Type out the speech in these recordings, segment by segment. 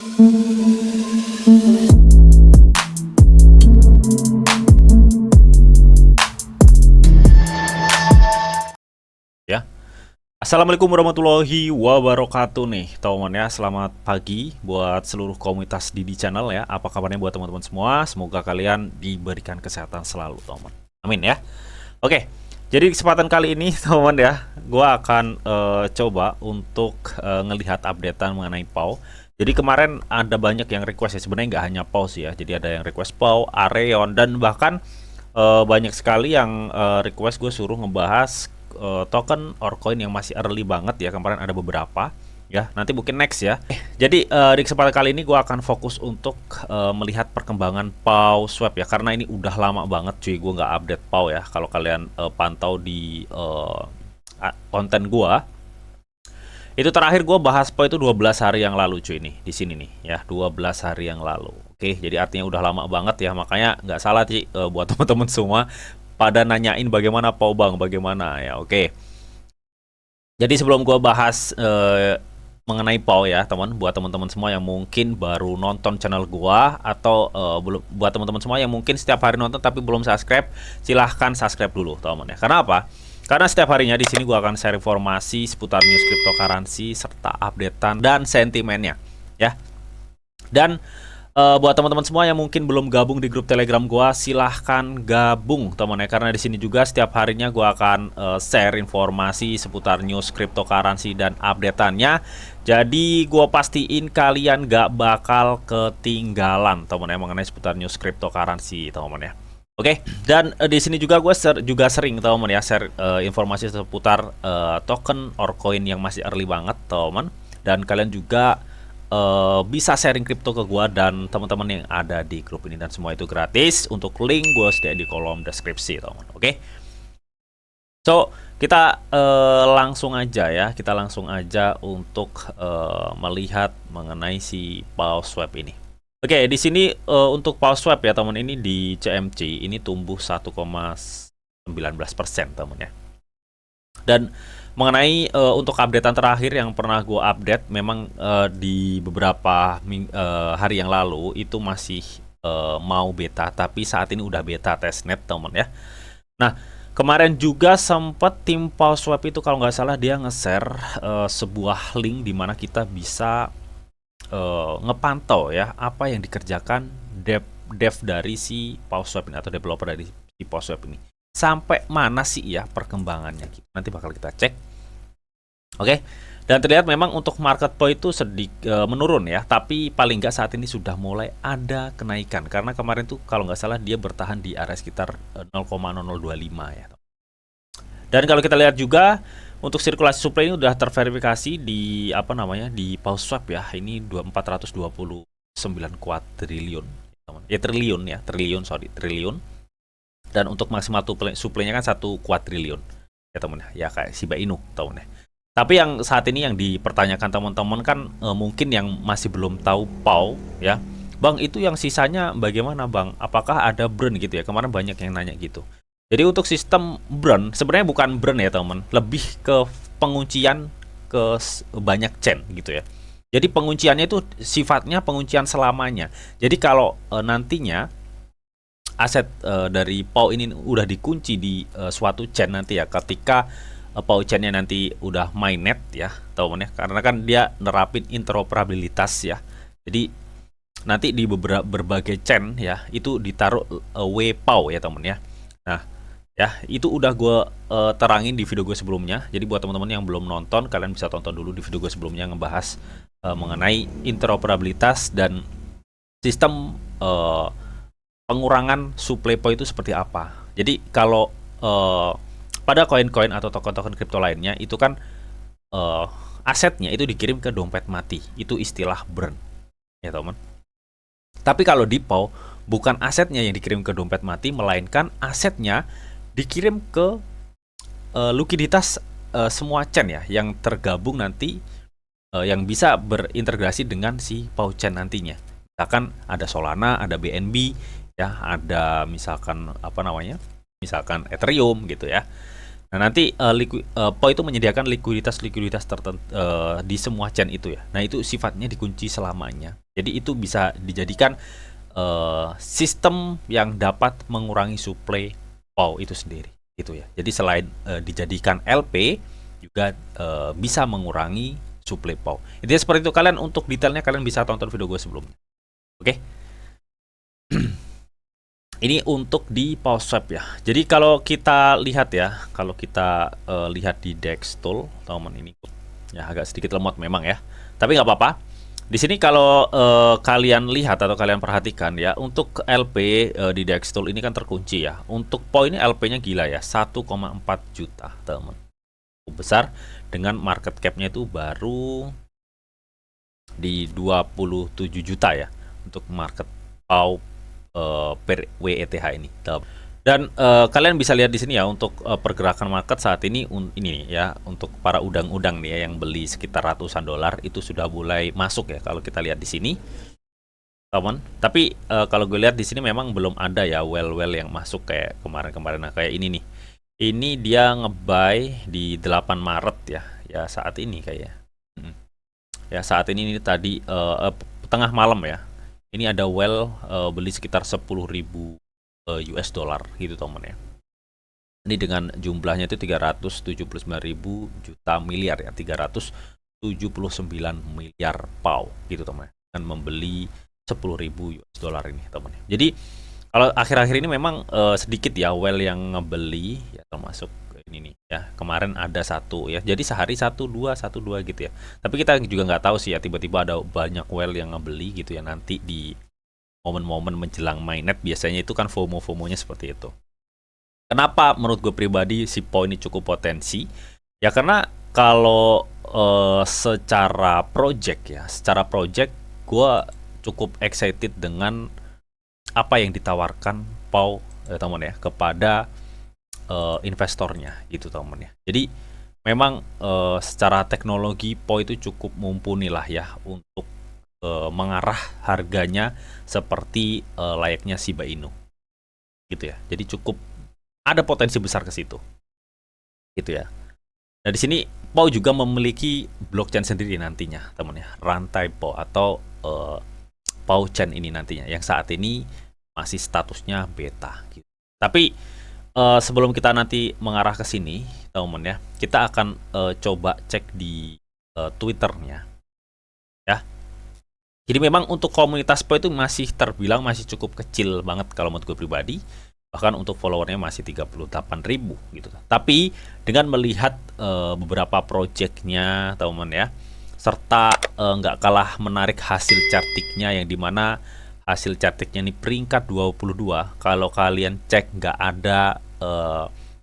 Ya. Assalamualaikum warahmatullahi wabarakatuh nih teman-teman ya. Selamat pagi buat seluruh komunitas Didi Channel ya. Apa kabarnya buat teman-teman semua? Semoga kalian diberikan kesehatan selalu teman-teman. Amin ya. Oke. Jadi kesempatan kali ini teman-teman ya, gua akan coba untuk ngelihat updatean mengenai PAW. Jadi kemarin ada banyak yang request ya, sebenarnya nggak hanya PAW sih ya. Jadi ada yang request PAW, Areon, dan bahkan banyak sekali yang request gue suruh ngebahas token or coin yang masih early banget ya. Kemarin ada beberapa ya, nanti mungkin next ya. Jadi di kesempatan kali ini gue akan fokus untuk melihat perkembangan PAW Swap ya, karena ini udah lama banget cuy gue nggak update PAW ya. Kalau kalian pantau di konten gue, itu terakhir gue bahas PAW itu 12 hari yang lalu cuy, nih di sini nih ya, 12 hari yang lalu. Oke, jadi artinya udah lama banget ya, makanya nggak salah sih buat teman-teman semua pada nanyain bagaimana PAW bang, bagaimana ya. Oke, jadi sebelum gue bahas mengenai PAW ya teman, buat teman-teman semua yang mungkin baru nonton channel gue, atau belum, buat teman-teman semua yang mungkin setiap hari nonton tapi belum subscribe, silahkan subscribe dulu teman ya. Karena apa? Karena setiap harinya di sini gue akan share informasi seputar news cryptocurrency serta updatean dan sentimennya ya. Dan buat teman-teman semua yang mungkin belum gabung di grup Telegram gua, silahkan gabung teman ya, karena di sini juga setiap harinya gua akan share informasi seputar news cryptocurrency dan updateannya. Jadi gua pastiin kalian gak bakal ketinggalan teman ya mengenai seputar news cryptocurrency teman ya. Oke, dan di sini juga gue juga sering teman ya share informasi seputar token or coin yang masih early banget teman, dan kalian juga bisa sharing kripto ke gua dan teman-teman yang ada di grup ini, dan semua itu gratis. Untuk link gua sediain di kolom deskripsi teman. Oke. So kita langsung aja ya, kita langsung aja untuk melihat mengenai si PAW Swap ini. Oke, di sini untuk PAW Swap ya teman, ini di CMC ini tumbuh 1,19% teman ya. Dan mengenai untuk updatean terakhir yang pernah gue update, memang di beberapa hari yang lalu itu masih mau beta, tapi saat ini udah beta testnet teman ya. Nah, kemarin juga sempat tim PAW Swap itu kalau nggak salah dia nge-share sebuah link di mana kita bisa ngepantau ya apa yang dikerjakan dev dari si PAW Swap ini, atau developer dari si PAW Swap ini. Sampai mana sih ya perkembangannya, nanti bakal kita cek. Oke, dan terlihat memang untuk market PAW itu sedikit menurun ya, tapi paling nggak saat ini sudah mulai ada kenaikan, karena kemarin tuh kalau nggak salah dia bertahan di area sekitar 0,0025 ya. Dan kalau kita lihat juga untuk sirkulasi supply ini udah terverifikasi di apa namanya, di PAW Swap ya, ini 429 kuadriliun ya, triliun. Dan untuk maksimal supply-nya kan 1 kuadriliun ya teman ya, kayak Shiba Inu teman ya. Tapi yang saat ini yang dipertanyakan teman-teman kan mungkin yang masih belum tahu PAW ya, bang itu yang sisanya bagaimana bang, apakah ada burn gitu ya, kemarin banyak yang nanya gitu. Jadi untuk sistem burn sebenarnya bukan burn ya teman, lebih ke penguncian ke banyak chain gitu ya. Jadi pengunciannya itu sifatnya penguncian selamanya. Jadi kalau nantinya aset dari PAW ini udah dikunci di suatu chain nanti ya, ketika PAW chainnya nanti udah mainnet ya teman ya, karena kan dia nerapin interoperabilitas ya. Jadi nanti di berbagai chain ya itu ditaruh WPAW ya teman ya. Nah ya, itu udah gue terangin di video gue sebelumnya. Jadi buat teman-teman yang belum nonton, kalian bisa tonton dulu di video gue sebelumnya ngebahas mengenai interoperabilitas dan sistem pengurangan supply PAW itu seperti apa. Jadi kalau pada koin-koin atau token-token kripto lainnya itu kan asetnya itu dikirim ke dompet mati, itu istilah burn ya teman. Tapi kalau di PAW bukan asetnya yang dikirim ke dompet mati, melainkan asetnya dikirim ke likuiditas semua chain ya yang tergabung nanti, yang bisa berintegrasi dengan si PAW chain nantinya. Misalkan ada Solana, ada BNB ya, ada misalkan apa namanya, misalkan Ethereum gitu ya. Nah, nanti POW itu menyediakan likuiditas tertentu di semua chain itu ya. Nah, itu sifatnya dikunci selamanya. Jadi itu bisa dijadikan sistem yang dapat mengurangi suplai POW itu sendiri gitu ya. Jadi selain dijadikan LP juga bisa mengurangi suplai POW. Intinya seperti itu. Kalian untuk detailnya kalian bisa tonton video gue sebelumnya. Oke. Ini untuk di pause swap ya. Jadi kalau kita lihat ya, kalau kita lihat di DEX tool, teman ini ya agak sedikit lemot memang ya. Tapi nggak apa-apa. Di sini kalau kalian lihat atau kalian perhatikan ya, untuk LP di DEX tool ini kan terkunci ya. Untuk POW ini LP-nya gila ya, 1,4 juta teman. Besar dengan market cap-nya itu baru di 27 juta ya untuk market POW per WETH ini. Dan kalian bisa lihat di sini ya untuk pergerakan market saat ini ini ya untuk para udang-udang nih ya yang beli sekitar ratusan dolar itu sudah mulai masuk ya kalau kita lihat di sini. Teman, tapi kalau gue lihat di sini memang belum ada ya well yang masuk kayak kemarin-kemarin. Nah, kayak ini nih. Ini dia nge-buy di 8 Maret ya. Ya saat ini kayaknya. Ya saat ini tadi tengah malam ya. Ini ada beli sekitar 10.000 US dollar gitu teman ya. Ini dengan jumlahnya itu 379.000 juta miliar ya, 379 miliar POW gitu teman. Dan membeli 10.000 US dollar ini teman. Jadi kalau akhir-akhir ini memang sedikit ya yang ngebeli ya, termasuk ini nih ya, kemarin ada satu ya, jadi sehari 1-2 gitu ya. Tapi kita juga nggak tahu sih ya, tiba-tiba ada banyak yang ngebeli gitu ya nanti di momen-momen menjelang mainnet. Biasanya itu kan FOMO-nya seperti itu. Kenapa menurut gue pribadi si POW ini cukup potensi ya, karena kalau secara project gue cukup excited dengan apa yang ditawarkan POW teman ya kepada investornya gitu teman ya. Jadi memang secara teknologi POW itu cukup mumpuni lah ya untuk mengarah harganya seperti layaknya Shiba Inu gitu ya. Jadi cukup ada potensi besar ke situ gitu ya. Nah, di sini POW juga memiliki blockchain sendiri nantinya teman ya, rantai POW atau POW chain ini nantinya yang saat ini masih statusnya beta gitu. Tapi sebelum kita nanti mengarah ke sini teman ya, kita akan coba cek di Twitternya ya. Jadi memang untuk komunitas POW itu masih terbilang masih cukup kecil banget kalau menurut gue pribadi. Bahkan untuk followernya masih 38.000 gitu. Tapi dengan melihat beberapa projectnya teman ya, serta nggak kalah menarik hasil chartiknya yang dimana hasil chartiknya ini peringkat 22. Kalau kalian cek nggak ada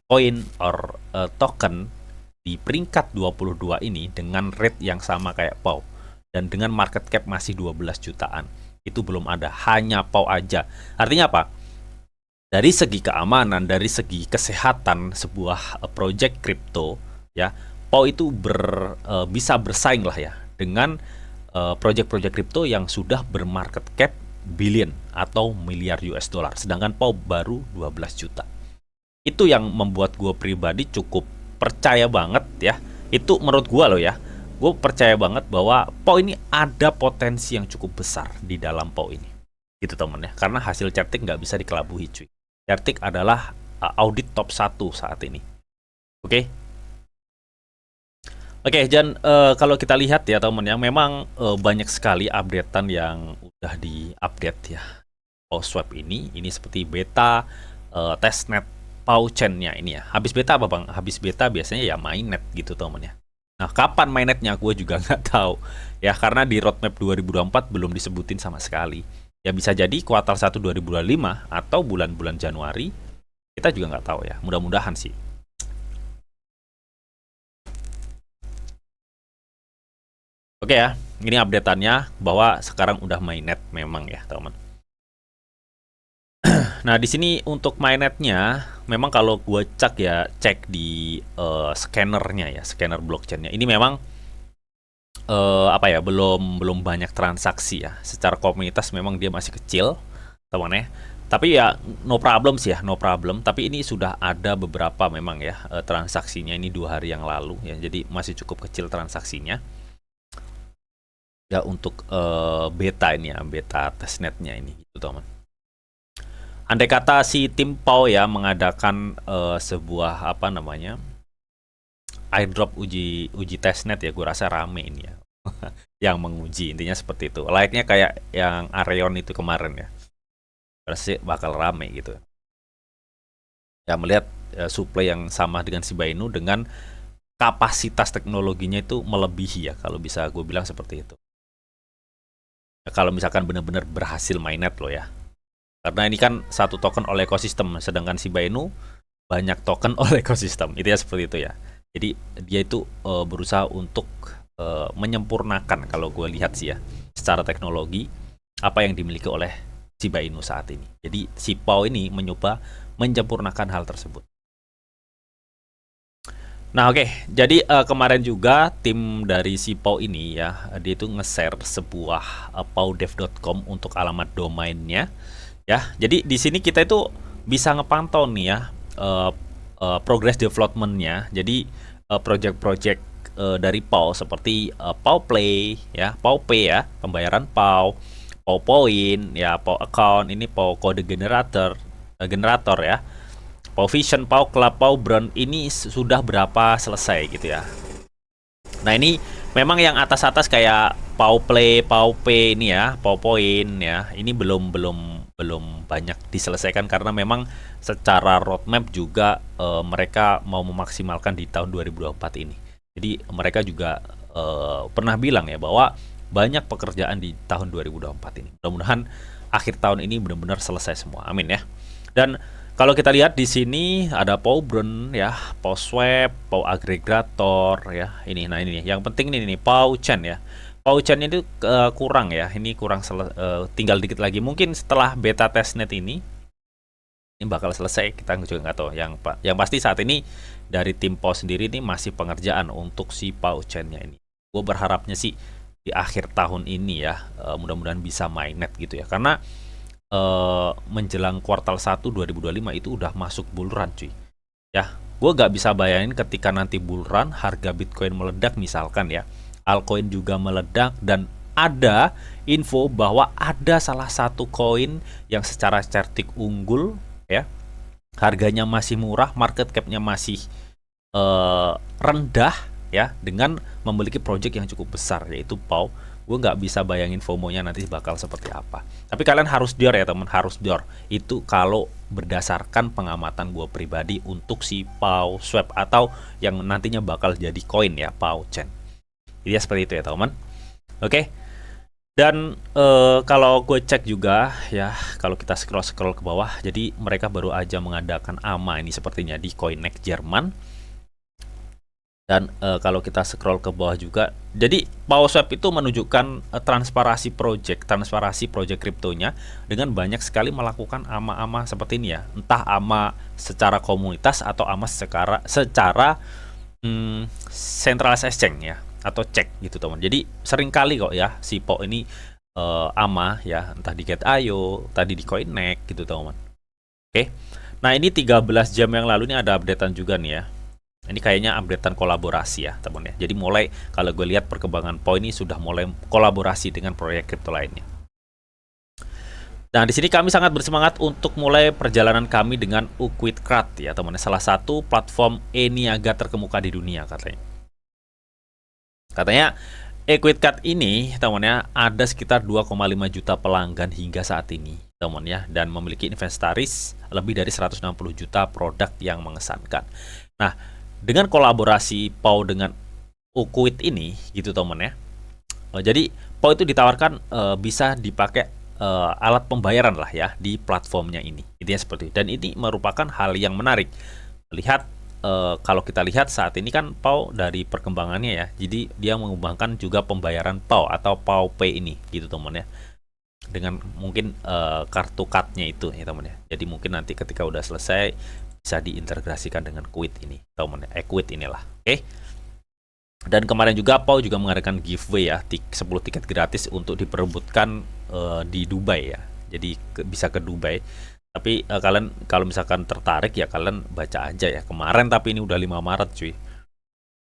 coin or token di peringkat 22 ini dengan rate yang sama kayak POW dan dengan market cap masih 12 jutaan. Itu belum ada, hanya POW aja. Artinya apa? Dari segi keamanan, dari segi kesehatan sebuah project crypto ya, POW itu bisa bersaing lah ya dengan project-project crypto yang sudah bermarket cap billion atau miliar US dollar, sedangkan POW baru 12 juta. Itu yang membuat gue pribadi cukup percaya banget ya. Itu menurut gue loh ya, gue percaya banget bahwa POW ini ada potensi yang cukup besar di dalam POW ini gitu temen ya, karena hasil chartik nggak bisa dikelabuhi cuy. Chartik adalah audit top 1 saat ini. Oke. Dan kalau kita lihat ya teman ya, memang banyak sekali updatean yang udah di-update ya. POW swap ini seperti beta, testnet POW chain-nya ini ya. Habis beta apa bang? Habis beta biasanya ya mainnet gitu teman ya. Nah, kapan mainnetnya gue juga nggak tahu ya, karena di roadmap 2024 belum disebutin sama sekali. Ya bisa jadi kuartal 1 2025 atau bulan-bulan Januari, kita juga nggak tahu ya. Mudah-mudahan sih. Oke ya, ini update-annya bahwa sekarang udah mainnet memang ya teman. Nah di sini untuk mainnetnya, memang kalau gue cek di scannernya ya, scanner blockchainnya, ini memang belum banyak transaksi ya. Secara komunitas memang dia masih kecil teman ya. Tapi ya no problem sih ya, no problem. Tapi ini sudah ada beberapa memang ya transaksinya ini 2 hari yang lalu ya. Jadi masih cukup kecil transaksinya. Ya untuk beta ini ya, beta testnetnya ini gitu teman. Andai kata si tim PAU ya mengadakan sebuah apa namanya airdrop uji testnet ya, gue rasa rame ini ya. Yang menguji intinya seperti itu. Layaknya kayak yang Areon itu kemarin ya. Pasti bakal rame gitu. Ya melihat supply yang sama dengan Shiba Inu dengan kapasitas teknologinya itu melebihi ya, kalau bisa gue bilang seperti itu. Ya, kalau misalkan benar-benar berhasil mainnet loh ya. Karena ini kan satu token oleh ekosistem, sedangkan Shiba Inu banyak token oleh ekosistem. Itu ya seperti itu ya. Jadi dia itu berusaha untuk menyempurnakan kalau gue lihat sih ya, secara teknologi apa yang dimiliki oleh Shiba Inu saat ini. Jadi si PAU ini mencoba menyempurnakan hal tersebut. Nah oke, jadi kemarin juga tim dari si PAU ini ya, dia itu nge-share sebuah paudev.com untuk alamat domainnya ya. Jadi di sini kita itu bisa ngepantau nih ya progress development-nya. Jadi project-project dari PAU seperti PAU Play ya, PAU Pay ya, pembayaran PAU, PAU Point ya, PAU Account, ini PAU kode generator ya, PAU Vision, PAU Club, PAU Brand, ini sudah berapa selesai gitu ya. Nah ini memang yang atas-atas kayak PAU Play, PAU Pay ini ya, PAU Point ya, ini belum banyak diselesaikan karena memang secara roadmap juga mereka mau memaksimalkan di tahun 2024 ini. Jadi mereka juga pernah bilang ya bahwa banyak pekerjaan di tahun 2024 ini. Mudah-mudahan akhir tahun ini benar-benar selesai semua. Amin ya. Dan kalau kita lihat di sini ada PAU Brand ya, PAU Swap, PAU Aggregator ya. Ini nah ini yang penting ini PAU Chain ya. PAU Chain itu kurang ya. Ini kurang tinggal dikit lagi. Mungkin setelah beta testnet ini bakal selesai, kita juga nggak tahu. Yang pasti saat ini dari tim PAU sendiri ini masih pengerjaan untuk si PAU Chain-nya ini. Gue berharapnya sih di akhir tahun ini ya, mudah-mudahan bisa mainnet gitu ya. Karena menjelang kuartal 1 2025 itu udah masuk bull run cuy. Ya, gue nggak bisa bayangin ketika nanti bull run harga Bitcoin meledak misalkan ya. Altcoin juga meledak dan ada info bahwa ada salah satu koin yang secara certik unggul ya, harganya masih murah, market cap-nya masih rendah ya, dengan memiliki project yang cukup besar yaitu PAU. Gue nggak bisa bayangin FOMO-nya nanti bakal seperti apa. Tapi kalian harus dior ya teman, harus dior. Itu kalau berdasarkan pengamatan gue pribadi untuk si PAU Swap atau yang nantinya bakal jadi koin ya, PAU Chain. Jadi ya seperti itu ya teman. Oke. Dan kalau gue cek juga ya, kalau kita scroll ke bawah, jadi mereka baru aja mengadakan AMA ini sepertinya di CoinEx Jerman. Dan kalau kita scroll ke bawah juga, jadi PAU Swap itu menunjukkan transparansi project kriptonya dengan banyak sekali melakukan AMA-AMA seperti ini ya. Entah AMA secara komunitas atau AMA secara centralized exchange ya, atau cek gitu teman. Jadi sering kali kok ya si PAU ini AMA ya, entah di Get.io, tadi di CoinEx gitu teman. Oke. Nah ini 13 jam yang lalu ini ada updatean juga nih ya. Ini kayaknya updatean kolaborasi ya teman ya. Jadi mulai kalau gue lihat perkembangan PAU ini sudah mulai kolaborasi dengan proyek kripto lainnya. Nah di sini kami sangat bersemangat untuk mulai perjalanan kami dengan Uquidcrat ya teman. Salah satu platform e-niaga terkemuka di dunia katanya. Katanya Uquidcrat ini temannya ada sekitar 2,5 juta pelanggan hingga saat ini teman ya, dan memiliki inventaris lebih dari 160 juta produk yang mengesankan. Nah dengan kolaborasi PAU dengan Uquid ini gitu teman ya, jadi PAU itu ditawarkan bisa dipakai alat pembayaran lah ya di platformnya ini, intinya seperti itu. Dan ini merupakan hal yang menarik. Lihat kalau kita lihat saat ini kan PAU dari perkembangannya ya, jadi dia mengembangkan juga pembayaran PAU atau PAU Pay ini gitu teman ya, dengan mungkin kartu cardnya itu ya teman ya. Jadi mungkin nanti ketika udah selesai bisa diintegrasikan dengan Quid ini teman ya, Quid inilah. Oke. Dan kemarin juga PAU juga mengadakan giveaway ya, 10 tiket gratis untuk diperebutkan di Dubai ya. Jadi bisa ke Dubai Tapi kalian kalau misalkan tertarik ya kalian baca aja ya. Kemarin tapi ini udah 5 Maret cuy.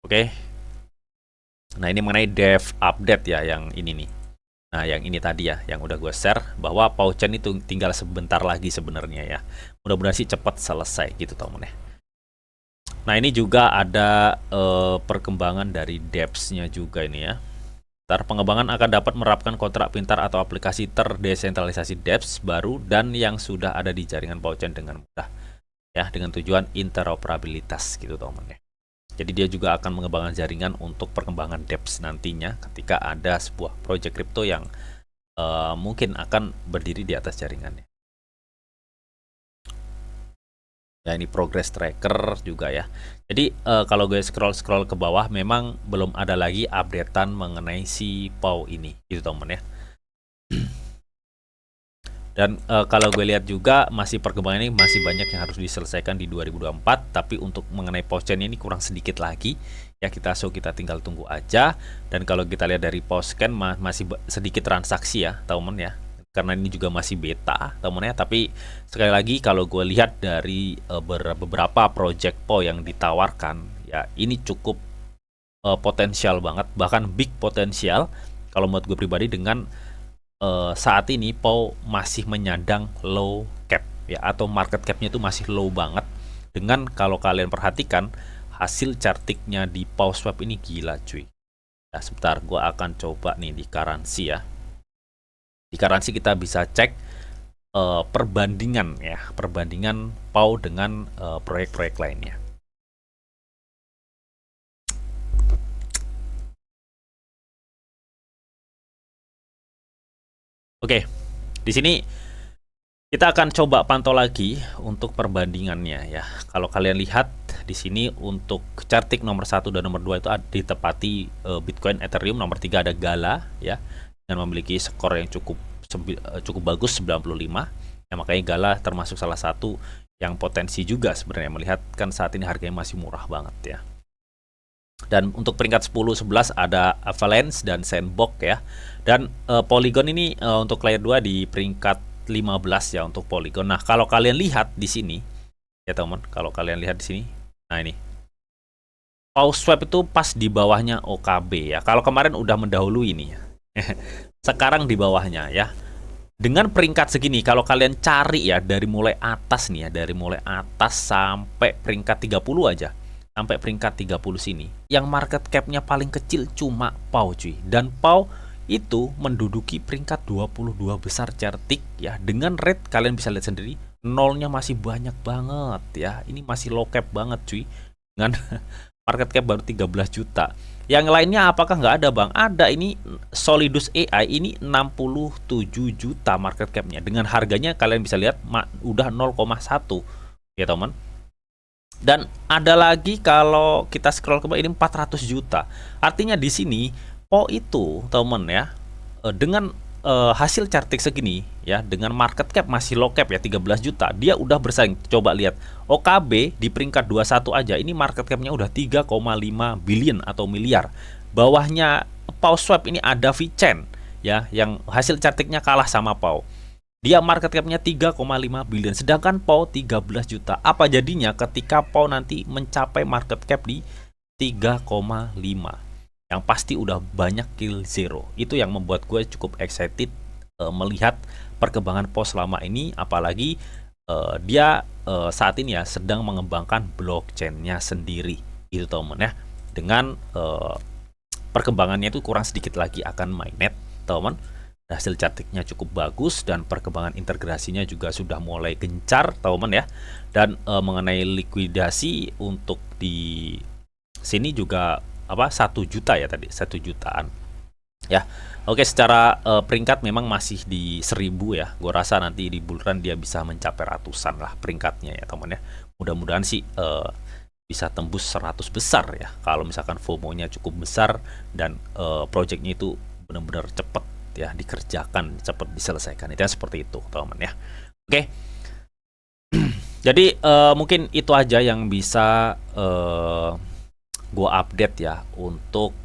Oke. Nah, ini mengenai dev update ya yang ini nih. Nah, yang ini tadi ya, yang udah gue share bahwa Pauchen itu tinggal sebentar lagi sebenarnya ya. Mudah-mudahan sih cepat selesai gitu teman ya. Nah, ini juga ada perkembangan dari dApps-nya juga ini ya. Pengembangan akan dapat menerapkan kontrak pintar atau aplikasi terdesentralisasi dApps baru dan yang sudah ada di jaringan Pauchen dengan mudah. Ya, dengan tujuan interoperabilitas gitu teman ya. Jadi dia juga akan mengembangkan jaringan untuk perkembangan dApps nantinya ketika ada sebuah project crypto yang mungkin akan berdiri di atas jaringannya. Ya, ini progress tracker juga ya. Jadi kalau gue scroll ke bawah memang belum ada lagi updatean mengenai si PAU ini gitu teman ya. Dan kalau gue lihat juga masih perkembangan ini masih banyak yang harus diselesaikan di 2024, tapi untuk mengenai Pauchen ini kurang sedikit lagi ya, kita tinggal tunggu aja. Dan kalau kita lihat dari Pauchen masih sedikit transaksi ya teman ya, karena ini juga masih beta teman ya. Tapi sekali lagi kalau gue lihat dari beberapa project PAU yang ditawarkan ya, ini cukup potensial banget, bahkan big potensial kalau menurut gue pribadi. Dengan saat ini PAU masih menyandang low cap ya, atau market capnya itu masih low banget. Dengan kalau kalian perhatikan hasil chartiknya di PAU Swap ini gila cuy ya. Sebentar, gue akan coba nih di currency ya. Di currency kita bisa cek perbandingan ya, perbandingan PAU dengan proyek-proyek lainnya. Oke, di sini kita akan coba pantau lagi untuk perbandingannya ya. Kalau kalian lihat di sini untuk chartik nomor 1 dan nomor 2 itu ditepati Bitcoin, Ethereum. Nomor 3 ada Gala ya, dengan memiliki skor yang cukup bagus 95. Ya, makanya Gala termasuk salah satu yang potensi juga sebenarnya, melihat kan saat ini harganya masih murah banget ya. Dan untuk peringkat 10 11 ada Avalanche dan Sandbox ya. Dan Polygon ini untuk layer 2 di peringkat 15 ya untuk Polygon. Nah, kalau kalian lihat di sini ya teman, kalau kalian lihat di sini, nah ini PAU Swap itu pas di bawahnya OKB ya. Kalau kemarin udah mendahului ini ya. Sekarang di bawahnya ya. Dengan peringkat segini, kalau kalian cari ya dari mulai atas nih ya, dari mulai atas sampai peringkat 30 aja. Sampai peringkat 30 sini, yang market capnya paling kecil cuma PAU cuy. Dan PAU itu menduduki peringkat 22 besar chartik ya. Dengan rate kalian bisa lihat sendiri, nolnya masih banyak banget ya. Ini masih low cap banget cuy, dengan market cap baru 13 juta. Yang lainnya apakah nggak ada bang? Ada, ini Solidus AI ini 67 juta market capnya. Dengan harganya kalian bisa lihat udah 0,1 ya teman. Dan ada lagi kalau kita scroll ke bawah ini 400 juta. Artinya di sini PAU itu teman ya, dengan hasil chartik segini ya, dengan market cap masih low cap ya 13 juta, dia udah bersaing. Coba lihat OKB di peringkat 21 aja, ini market capnya udah 3,5 billion atau miliar. Bawahnya PAU Swap ini ada VeChain ya, yang hasil chartiknya kalah sama PAU. Dia market capnya 3,5 billion, sedangkan PAU 13 juta. Apa jadinya ketika PAU nanti mencapai market cap di 3,5? Yang pasti udah banyak kill zero. Itu yang membuat gue cukup excited melihat perkembangan PAU selama ini. Apalagi dia saat ini ya sedang mengembangkan blockchain-nya sendiri gitu teman ya. Dengan perkembangannya itu kurang sedikit lagi akan mainnet teman. Hasil chartiknya cukup bagus dan perkembangan integrasinya juga sudah mulai gencar teman ya. Dan mengenai likuidasi untuk di sini juga 1 juta ya tadi, 1 jutaan ya. Oke, secara peringkat memang masih di 1000 ya. Gue rasa nanti di bulan dia bisa mencapai ratusan lah peringkatnya ya teman ya. Mudah-mudahan sih bisa tembus 100 besar ya, kalau misalkan FOMO-nya cukup besar dan projectnya itu benar-benar cepat ya dikerjakan, cepat diselesaikan. Itu seperti itu teman ya. Oke. Jadi mungkin itu aja yang bisa gua update ya untuk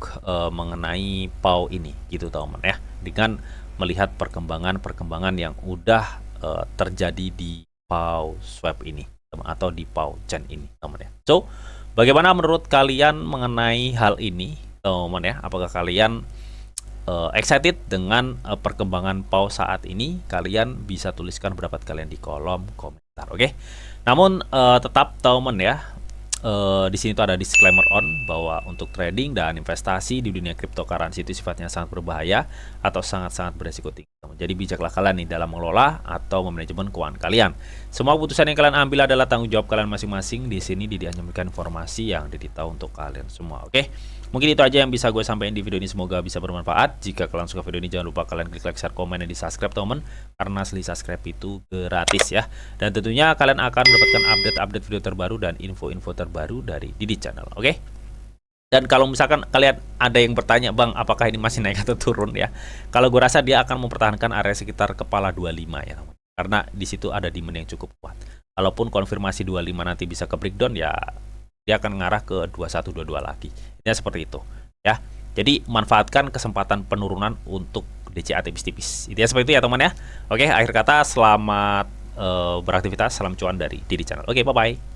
mengenai PAU ini gitu teman ya, dengan melihat perkembangan yang udah terjadi di PAW swap ini atau di PAW chain ini, teman ya. So, bagaimana menurut kalian mengenai hal ini, teman ya? Apakah kalian excited dengan perkembangan PAW saat ini? Kalian bisa tuliskan pendapat kalian di kolom komentar, oke? Namun tetap teman ya, di sini tuh ada disclaimer on bahwa untuk trading dan investasi di dunia cryptocurrency itu sifatnya sangat berbahaya atau sangat-sangat beresiko tinggi. Jadi bijaklah kalian nih dalam mengelola atau memanajemen keuangan kalian. Semua keputusan yang kalian ambil adalah tanggung jawab kalian masing-masing. Di sini Didi hanya memberikan informasi yang Didi tahu untuk kalian semua, oke? Mungkin itu aja yang bisa gue sampaikan di video ini, semoga bisa bermanfaat. Jika kalian suka video ini, jangan lupa kalian klik like, share, komen, dan di subscribe teman, karena di subscribe itu gratis ya. Dan tentunya kalian akan mendapatkan update-update video terbaru dan info-info terbaru dari Didi Channel, oke? Dan kalau misalkan kalian ada yang bertanya, Bang, apakah ini masih naik atau turun ya? Kalau gue rasa dia akan mempertahankan area sekitar kepala 25 ya, teman. Karena di situ ada demand yang cukup kuat. Kalaupun konfirmasi 25 nanti bisa ke breakdown ya, dia akan mengarah ke 2122 lagi. Ini seperti itu ya. Jadi manfaatkan kesempatan penurunan untuk DCA tipis-tipis. Itu ya, seperti itu ya teman ya. Oke, akhir kata selamat beraktivitas, salam cuan dari Didi Channel. Oke, bye bye.